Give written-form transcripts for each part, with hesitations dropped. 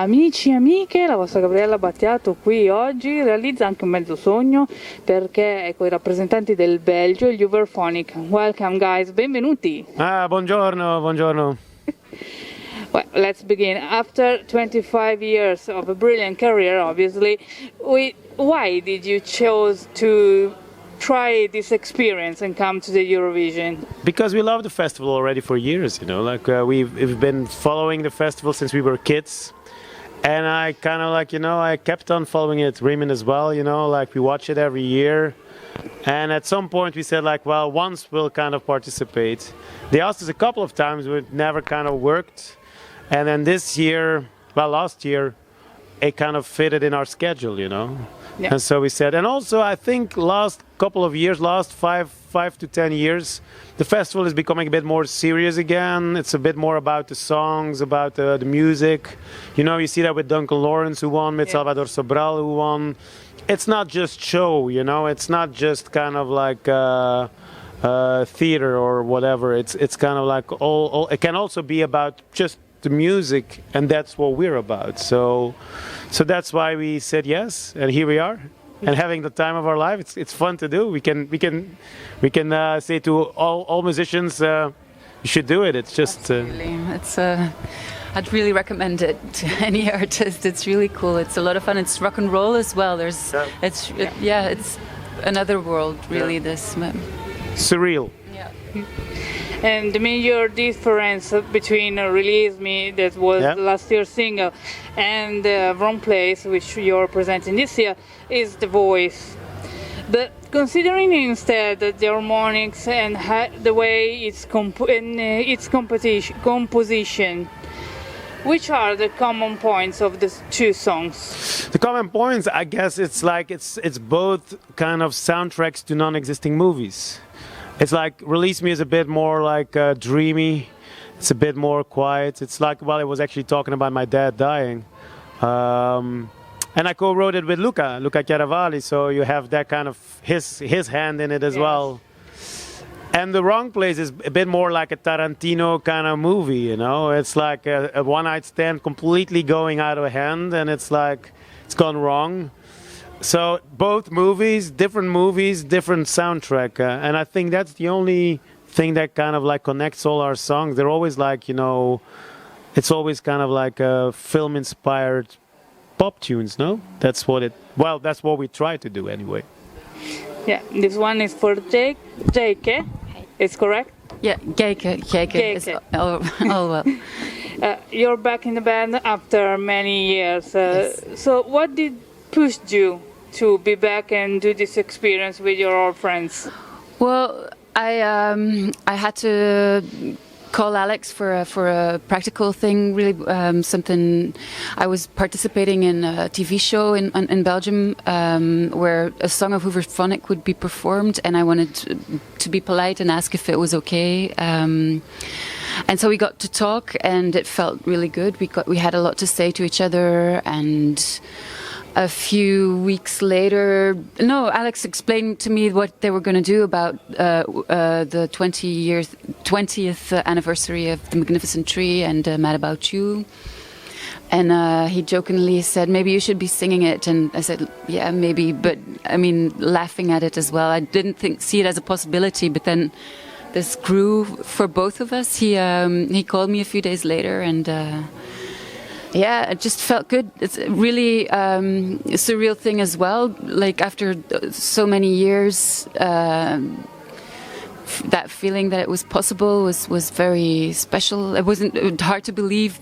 Amici e amiche, la vostra Gabriella Battiato qui oggi realizza anche un mezzo sogno perché è con i rappresentanti del Belgio, il Hooverphonic. Welcome guys, benvenuti! Buongiorno, buongiorno. Well, let's begin. After 25 years of a brilliant career, obviously, why did you choose to try this experience and come to the Eurovision? Because we love the festival already for years, we've been following the festival since we were kids. And I kind of I kept on following it, Raymond as well, we watch it every year. And at some point we said once we'll kind of participate. They asked us a couple of times, but it never kind of worked. And then last year, it kind of fitted in our schedule, Yeah. And so we said, and also I think last couple of years, last five to 10 years, the festival is becoming a bit more serious again. It's a bit more about the songs, about the music. You see that with Duncan Lawrence who won, with Salvador Sobral who won. It's not just show, It's not just kind of like theater or whatever. It's kind of like all. It can also be about just the music, and that's what we're about. So that's why we said yes, and here we are, and having the time of our life. It's fun to do. We can say to all musicians, you should do it. It's just. I'd really recommend it to any artist. It's really cool. It's a lot of fun. It's rock and roll as well. It's another world, really. Yeah. This surreal. Yeah. And the major difference between Release Me, that was last year's single, and Wrong Place, which you're presenting this year, is the voice. But considering instead the harmonics and the way it's composition, which are the common points of the two songs? The common points, I guess, it's both kind of soundtracks to non-existing movies. It's like Release Me is a bit more dreamy. It's a bit more quiet. It's like, it was actually talking about my dad dying. And I co-wrote it with Luca Chiaravalli, so you have that kind of his hand in it as well. And The Wrong Place is a bit more like a Tarantino kind of movie, It's like a one-night stand completely going out of hand, and it's like it's gone wrong. So both movies, different soundtrack, and I think that's the only thing that kind of connects all our songs. They're always it's always kind of film-inspired pop tunes, no? That's what we try to do anyway. Yeah, this one is for Jake, it's correct? Yeah, Jake. Oh well. You're back in the band after many years. Yes. So what did push you to be back and do this experience with your old friends? Well, I had to call Alex for a practical thing, really something. I was participating in a TV show in Belgium where a song of Hooverphonic would be performed, and I wanted to be polite and ask if it was okay. And so we got to talk, and it felt really good. We had a lot to say to each other, and a few weeks later, Alex explained to me what they were going to do about the 20th anniversary of The Magnificent Tree and Mad About You. And he jokingly said, maybe you should be singing it. And I said, yeah, maybe. But I mean, laughing at it as well. I didn't see it as a possibility. But then this grew for both of us. He called me a few days later, and it just felt good. It's really a surreal thing as well. Like after so many years, that feeling that it was possible was very special. It wasn't hard to believe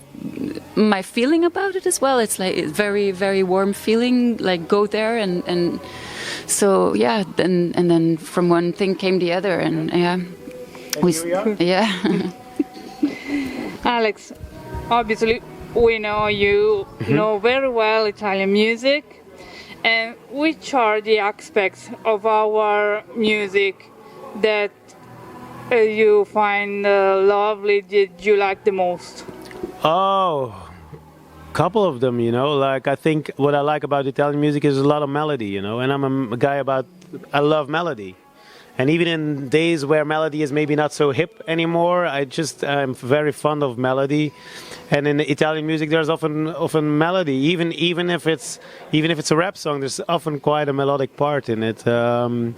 my feeling about it as well. It's like a very, very warm feeling. Like go there and so then from one thing came the other, and Alex, obviously we know you know very well Italian music, and which are the aspects of our music that you find lovely, that you like the most? Oh, couple of them, I think what I like about Italian music is a lot of melody, and I'm a guy I love melody. And even in days where melody is maybe not so hip anymore, I'm very fond of melody. And in Italian music, there's often melody. Even if it's a rap song, there's often quite a melodic part in it. And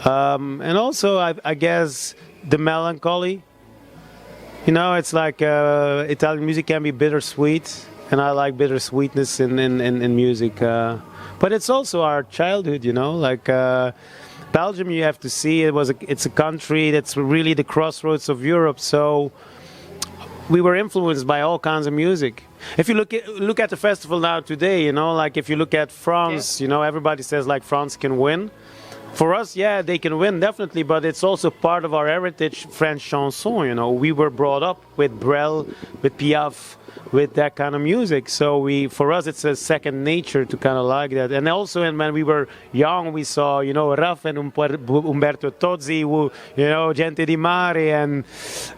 also, I guess the melancholy. You know, it's like Italian music can be bittersweet, and I like bittersweetness in music. But it's also our childhood, you know, like Belgium. You have to see it's a country that's really the crossroads of Europe. So we were influenced by all kinds of music. If you look at the festival now today, you know, like if you look at France, you know, everybody says like France can win. For us, yeah, they can win, definitely, but it's also part of our heritage, French chanson, you know. We were brought up with Brel, with Piaf, with that kind of music. So for us, it's a second nature to kind of like that. And also, when we were young, we saw, you know, Raff and Umberto Tozzi, you know, Gente di Mare. And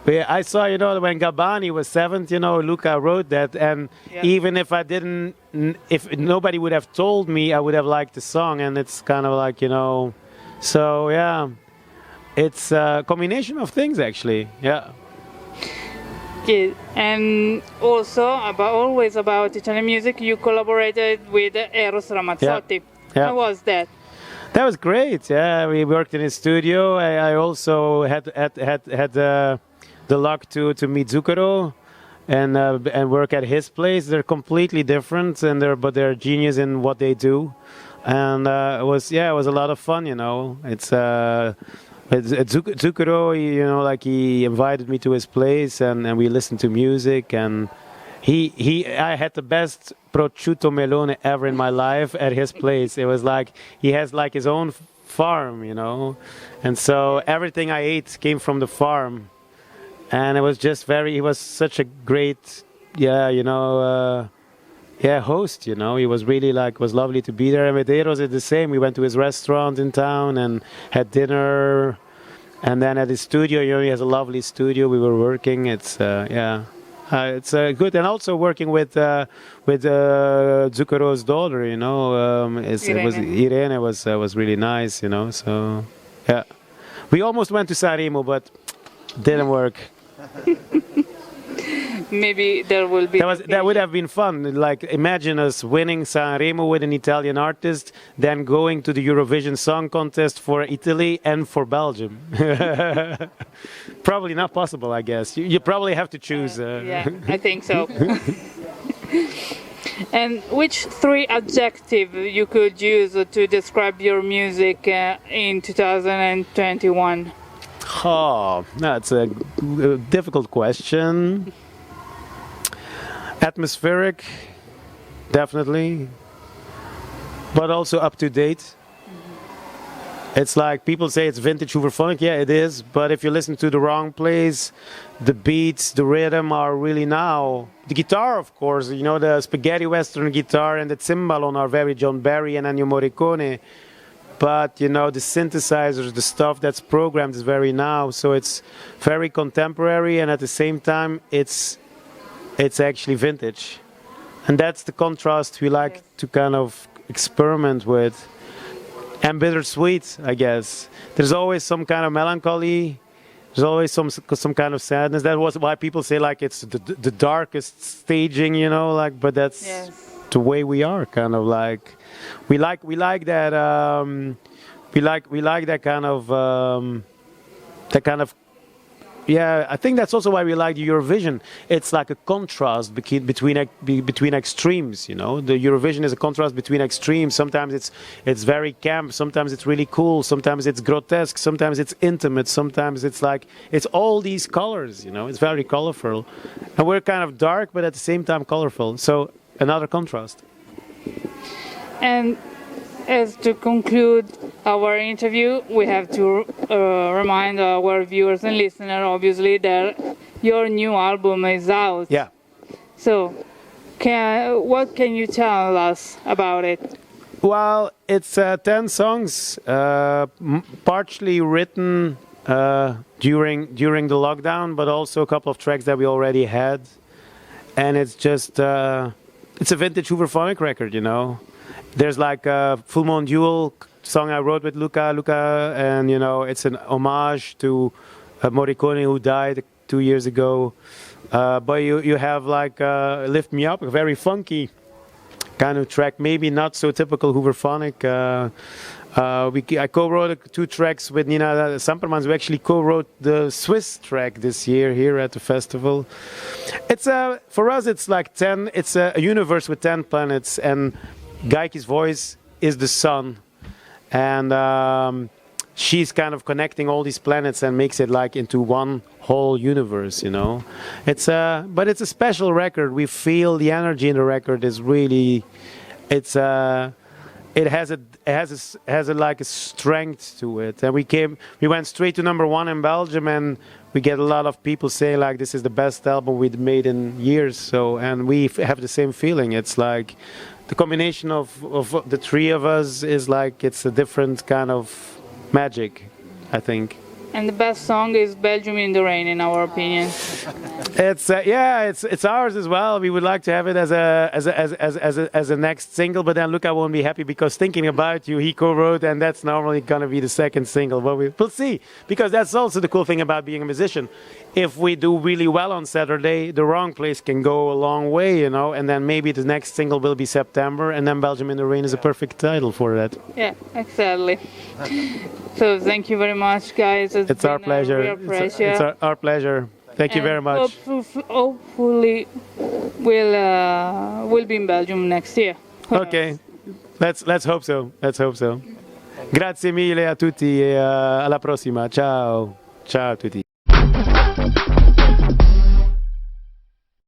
I saw, you know, when Gabbani was 7th, you know, Luca wrote that. And even if if nobody would have told me, I would have liked the song. And it's kind of like, you know, so yeah, it's a combination of things actually, yeah. Okay. And also always about Italian music, you collaborated with Eros Ramazzotti. Yeah. How was that? That was great. Yeah, we worked in his studio. I also had the luck to meet Zucchero and work at his place. They're completely different, but they're genius in what they do. And it was a lot of fun, you know. It's Zucchero, you know, like he invited me to his place and we listened to music, and I had the best prosciutto melone ever in my life at his place. It was like he has like his own farm, you know, and so everything I ate came from the farm, and it was just he was such a great, host, you know. He was really it was lovely to be there. And with Eros, it's the same. We went to his restaurant in town and had dinner. And then at his studio, you know, he has a lovely studio. We were working. It's, it's good. And also working with Zucchero's daughter, you know. Irene was really nice, you know. So, yeah. We almost went to Sanremo, but didn't work. Maybe there will be. That would have been fun. Like, imagine us winning Sanremo with an Italian artist, then going to the Eurovision Song Contest for Italy and for Belgium. Probably not possible, I guess. You probably have to choose. Yeah, I think so. And which 3 adjectives you could use to describe your music in 2021? Oh, that's a difficult question. Atmospheric, definitely, but also up to date. It's like people say it's vintage Hooverphonic. Yeah, it is. But if you listen to the wrong place, the beats, the rhythm are really now. The guitar, of course, you know, the spaghetti western guitar and the cimbalom are very John Barry and Ennio Morricone. But, you know, the synthesizers, the stuff that's programmed is very now. So it's very contemporary, and at the same time, it's actually vintage. And that's the contrast we like to kind of experiment with. And bittersweet, I guess. There's always some kind of melancholy. There's always some kind of sadness. That was why people say like it's the darkest staging, you know, like, but that's the way we are, kind of like. We like that we like that kind of yeah, I think that's also why we like the Eurovision. It's like a contrast between extremes, you know. The Eurovision is a contrast between extremes. Sometimes it's very camp, sometimes it's really cool, sometimes it's grotesque, sometimes it's intimate, sometimes it's like it's all these colors, you know. It's very colorful. And we're kind of dark but at the same time colorful. So another contrast. And as to conclude our interview, we have to remind our viewers and listeners, obviously, that your new album is out. Yeah. So, what can you tell us about it? Well, it's 10 songs, partially written during the lockdown, but also a couple of tracks that we already had. And it's just, it's a vintage Hooverphonic record, you know. There's like a Full Moon Duel song I wrote with Luca, and you know, it's an homage to Morricone, who died 2 years ago. But you have like Lift Me Up, a very funky kind of track, maybe not so typical Hooverphonic. I co-wrote 2 tracks with Nina Sampermans, who actually co-wrote the Swiss track this year here at the festival. It's for us, it's like 10. It's a universe with 10 planets, and Geiki's voice is the sun, and she's kind of connecting all these planets and makes it like into one whole universe, you know. But it's a special record. We feel the energy in the record is really, it has like a strength to it. And we went straight to #1 in Belgium, and we get a lot of people saying like this is the best album we've made in years. So, and we have the same feeling. It's like the combination of the 3 of us is like, it's a different kind of magic, I think. And the best song is Belgium in the Rain, in our opinion. It's ours as well. We would like to have it as a next single, but then Luca won't be happy because Thinking About You he co-wrote, and that's normally gonna be the second single. But we'll see, because that's also the cool thing about being a musician. If we do really well on Saturday, the Wrong Place can go a long way, you know, and then maybe the next single will be September, and then Belgium in the Rain is a perfect title for that. Yeah, exactly. So thank you very much, guys. It's our pleasure. It's our pleasure. Thank you very much. Hopefully, we'll be in Belgium next year. Okay, let's hope so. Let's hope so. Grazie mille a tutti e alla prossima. Ciao. Ciao a tutti.